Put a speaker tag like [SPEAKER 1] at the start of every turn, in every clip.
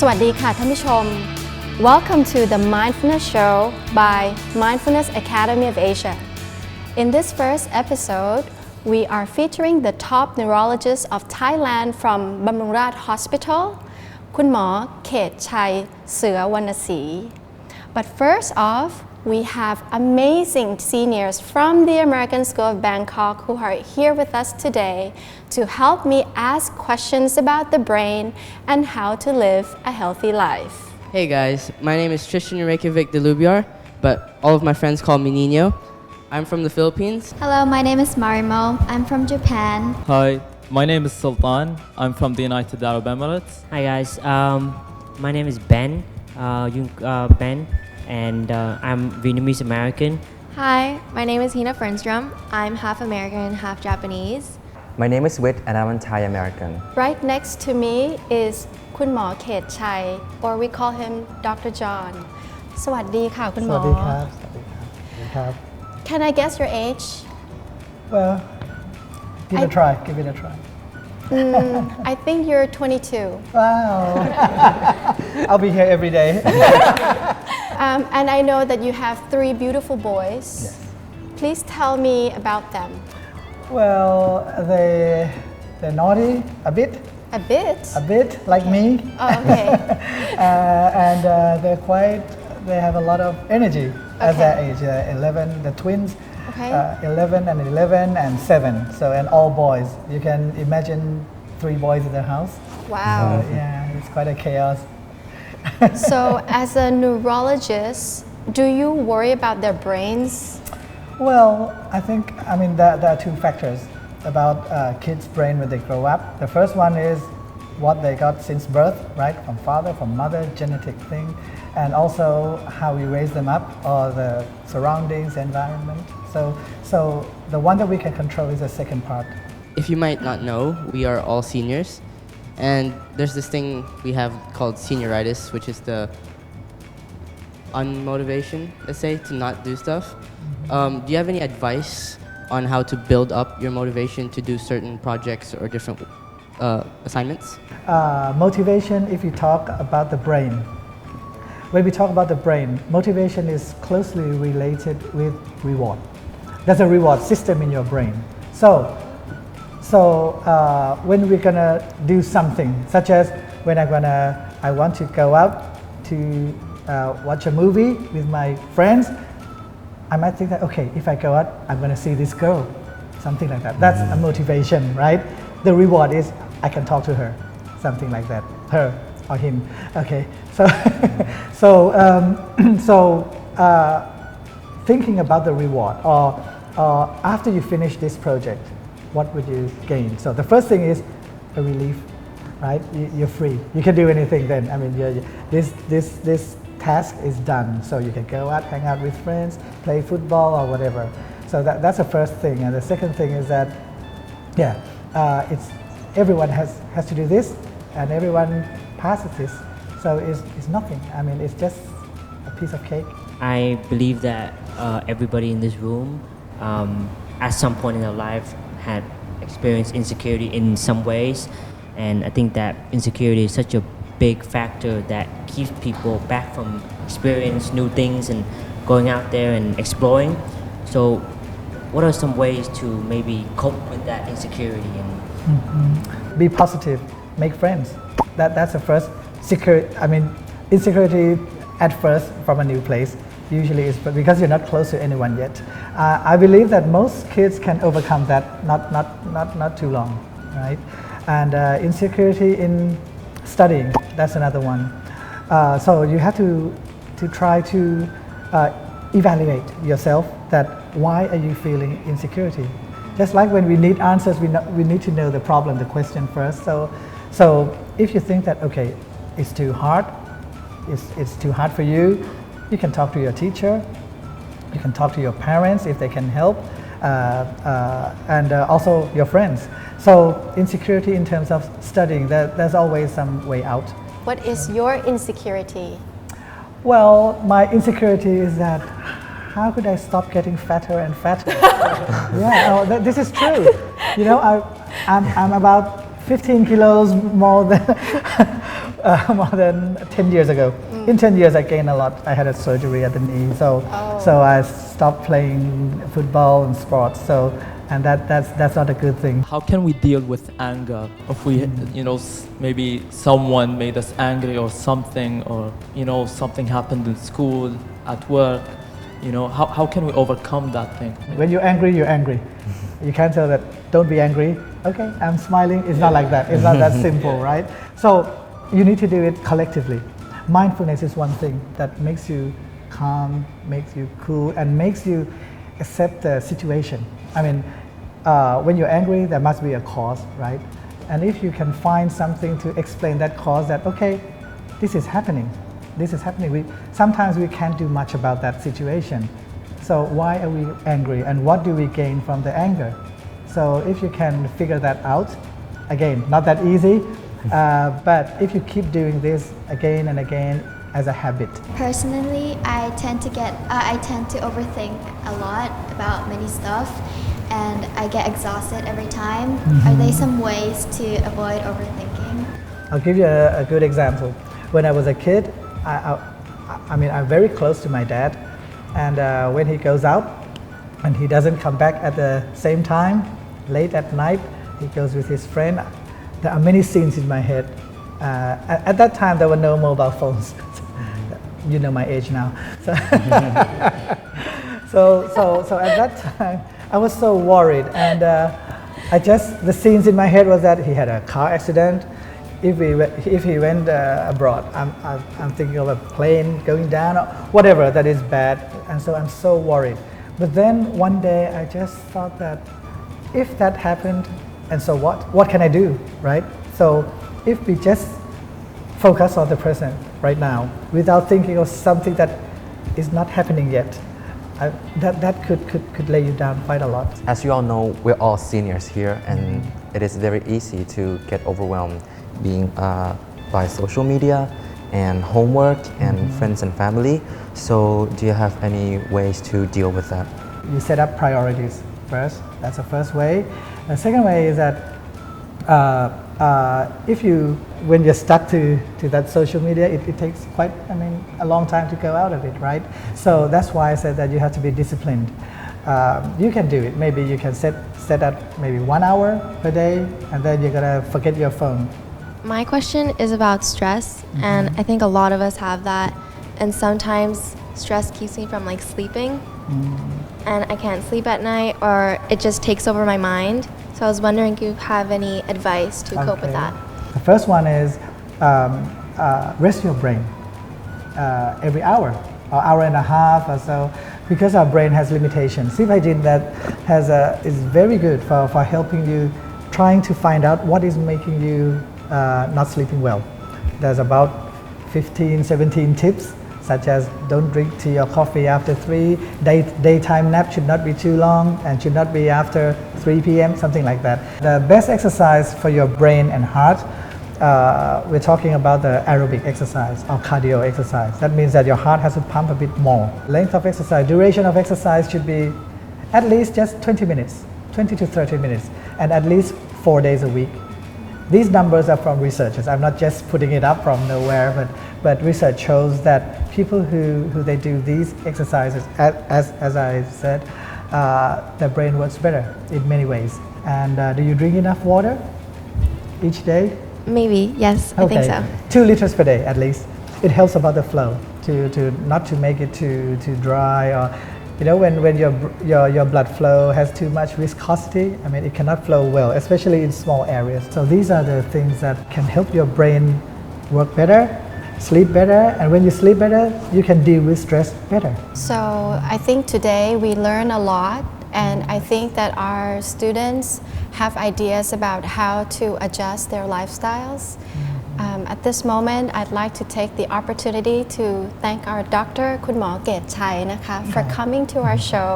[SPEAKER 1] สวัสดีค่ะท่านผู้ชม Welcome to the Mindfulness Show by Mindfulness Academy of Asia. In this first episode, we are featuring the top neurologist of Thailand from Bamrungrad Hospital, คุณหมอเขตชัยเสือวรรณศรี But first off, we have amazing seniors from the American School of Bangkok who are here with us today to help me ask questions about the brain and how to live a healthy life.
[SPEAKER 2] Hey guys, my name is Tristian Reykjavik Delubiar, but all of my friends call me Nino. I'm from the Philippines.
[SPEAKER 3] Hello, my name is Marimo. I'm from Japan.
[SPEAKER 4] Hi, my name is Sultan. I'm from the United Arab Emirates.
[SPEAKER 5] Hi guys, my name is Ben, Ben, and I'm Vietnamese American.
[SPEAKER 6] Hi, my name is Hina Fernstorm. I'm half American, half Japanese.
[SPEAKER 7] My name is Wit and I'm a Thai American.
[SPEAKER 1] Right next to me is คุณหมอเขตชัย or we call him Dr. John. สวัสดีค่ะคุณหมอ
[SPEAKER 8] สวัสดีครับ สวัสดีครับ สวัสดีครับ
[SPEAKER 1] Can I guess your age?
[SPEAKER 8] Well, give it a try, give it a try.
[SPEAKER 1] I think you're 22.
[SPEAKER 8] Wow. I'll be here every day.
[SPEAKER 1] And I know that you have 3 beautiful boys.
[SPEAKER 8] Yes.
[SPEAKER 1] Please tell me about them.
[SPEAKER 8] Well, they're naughty a bit,
[SPEAKER 1] A bit?
[SPEAKER 8] like me.
[SPEAKER 1] Oh, okay.
[SPEAKER 8] And they have a lot of energy at
[SPEAKER 1] Okay.
[SPEAKER 8] that age. 11, the twins,
[SPEAKER 1] Okay.
[SPEAKER 8] 11 and 7. So, and all boys. You can imagine 3 boys in the house.
[SPEAKER 1] Wow.
[SPEAKER 8] Yeah, it's quite a chaos.
[SPEAKER 1] So as a neurologist, do you worry about their brains?
[SPEAKER 8] Well, I mean, there are 2 factors about kids' brain when they grow up. The first one is what they got since birth, right? From father, from mother, genetic thing. And also how we raise them up, or the surroundings, environment. So the one that we can control is the second part.
[SPEAKER 2] If you might not know, we are all seniors, and there's this thing we have called senioritis, which is the unmotivation, let's say, to not do stuff. Do you have any advice on how to build up your motivation to do certain projects or different assignments?
[SPEAKER 8] Motivation, if you talk about the brain. When we talk about the brain, motivation is closely related with reward. There's a reward system in your brain. So when we're gonna do something, such as when I want to go out to watch a movie with my friends, I might think that, okay, if I go out, I'm gonna see this girl, something like that. That's a motivation, right? The reward is I can talk to her, something like that, her or him. Okay, so thinking about the reward, or after you finish this project, what would you gain? So the first thing is a relief, right? You're free. You can do anything then. I mean, this task is done. So you can go out, hang out with friends, play football or whatever. So that's the first thing. And the second thing is that, it's everyone has to do this, and everyone passes this. So it's nothing. I mean, it's just a piece of cake.
[SPEAKER 5] I believe that everybody in this room, at some point in their life, had experienced insecurity in some ways, and I think that insecurity is such a big factor that keeps people back from experience new things and going out there and exploring. So what are some ways to maybe cope with that insecurity? And
[SPEAKER 8] Be positive, make friends. That's the first insecurity at first from a new place usually is because you're not close to anyone yet. I believe that most kids can overcome that not too long, right? And insecurity in studying, that's another one. So you have to try to evaluate yourself that why are you feeling insecurity? Just like when we need answers, we need to know the problem, the question first. So if you think that, okay, it's too hard, it's too hard for you, you can talk to your teacher, you can talk to your parents if they can help, and also your friends. So insecurity in terms of studying, there's always some way out.
[SPEAKER 1] What is your insecurity?
[SPEAKER 8] Well, my insecurity is that how could I stop getting fatter and fatter? This is true. You know, I'm about 15 kilos more than more than 10 years ago. In 10 years, I gained a lot. I had a surgery at the knee, so I stopped playing football and sports. And that's not a good thing.
[SPEAKER 4] How can we deal with anger if we, maybe someone made us angry or something, or something happened in school, at work? How can we overcome that thing?
[SPEAKER 8] When you're angry, you're angry. You can't tell that, don't be angry. Okay, I'm smiling. It's not like that. It's not that simple, right? So you need to do it collectively. Mindfulness is one thing that makes you calm, makes you cool, and makes you accept the situation. I mean, when you're angry, there must be a cause, right? And if you can find something to explain that cause, that, okay, this is happening. Sometimes we can't do much about that situation. So why are we angry, and what do we gain from the anger? So if you can figure that out, again, not that easy, but if you keep doing this again and again as a habit.
[SPEAKER 3] Personally, I tend to overthink a lot about many stuff, and I get exhausted every time. Are there some ways to avoid overthinking?
[SPEAKER 8] I'll give you a good example. When I was a kid, I'm very close to my dad, and when he goes out and he doesn't come back at the same time, late at night, he goes with his friend. There are many scenes in my head. At that time, there were no mobile phones. You know my age now. So at that time, I was so worried, and the scenes in my head was that he had a car accident. If he went abroad, I'm thinking of a plane going down or whatever that is bad, and so I'm so worried. But then one day I just thought that if that happened, and so what can I do, right? So if we just focus on the present right now without thinking of something that is not happening yet, that could lay you down quite a lot.
[SPEAKER 7] As you all know, we're all seniors here, and it is very easy to get overwhelmed being by social media and homework and friends and family. So do you have any ways to deal with that?
[SPEAKER 8] You set up priorities first. That's the first way. The second way is that when you're stuck to that social media, it takes quite a long time to go out of it, right? So that's why I said that you have to be disciplined. You can do it. Maybe you can set up maybe 1 hour per day, and then you're gonna forget your phone.
[SPEAKER 6] My question is about stress, and I think a lot of us have that, and sometimes stress keeps me from sleeping, and I can't sleep at night, or it just takes over my mind. So I was wondering if you have any advice to cope with that.
[SPEAKER 8] The first one is rest your brain every hour or hour and a half or so, because our brain has limitations. Sleep hygiene is very good for helping you, trying to find out what is making you not sleeping well. There's about 15, 17 tips, such as don't drink tea or coffee after 3, daytime nap should not be too long and should not be after 3 p.m., something like that. The best exercise for your brain and heart, we're talking about the aerobic exercise or cardio exercise. That means that your heart has to pump a bit more. Length of exercise, duration of exercise should be at least just 20 minutes, 20 to 30 minutes, and at least 4 days a week. These numbers are from researchers. I'm not just putting it up from nowhere, but research shows that people who they do these exercises, as I said, their brain works better in many ways. And do you drink enough water each day?
[SPEAKER 6] Maybe, yes, I think so.
[SPEAKER 8] 2 liters per day at least. It helps about the flow, not to make it too dry, or when your blood flow has too much viscosity, it cannot flow well, especially in small areas. So these are the things that can help your brain work better, sleep better, and when you sleep better, you can deal with stress better.
[SPEAKER 1] So I think today we learn a lot, and I think that our students have ideas about how to adjust their lifestyles. At this moment, I'd like to take the opportunity to thank our doctor, คุณหมอเกตชัยนะคะ for coming to our show,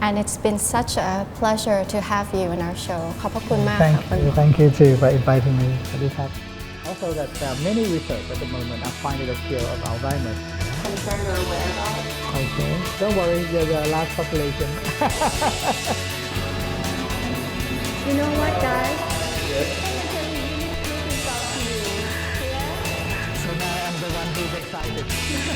[SPEAKER 1] and it's been such a pleasure to have you in our show. ขอบพระคุณมากค่ะ
[SPEAKER 8] Thank you too for inviting me. Also, that there are many research at the moment are finding the cure of Alzheimer's.
[SPEAKER 1] Concerned or aware about it?
[SPEAKER 8] Okay, don't worry, you're the last population.
[SPEAKER 1] You know what, guys?
[SPEAKER 8] excited.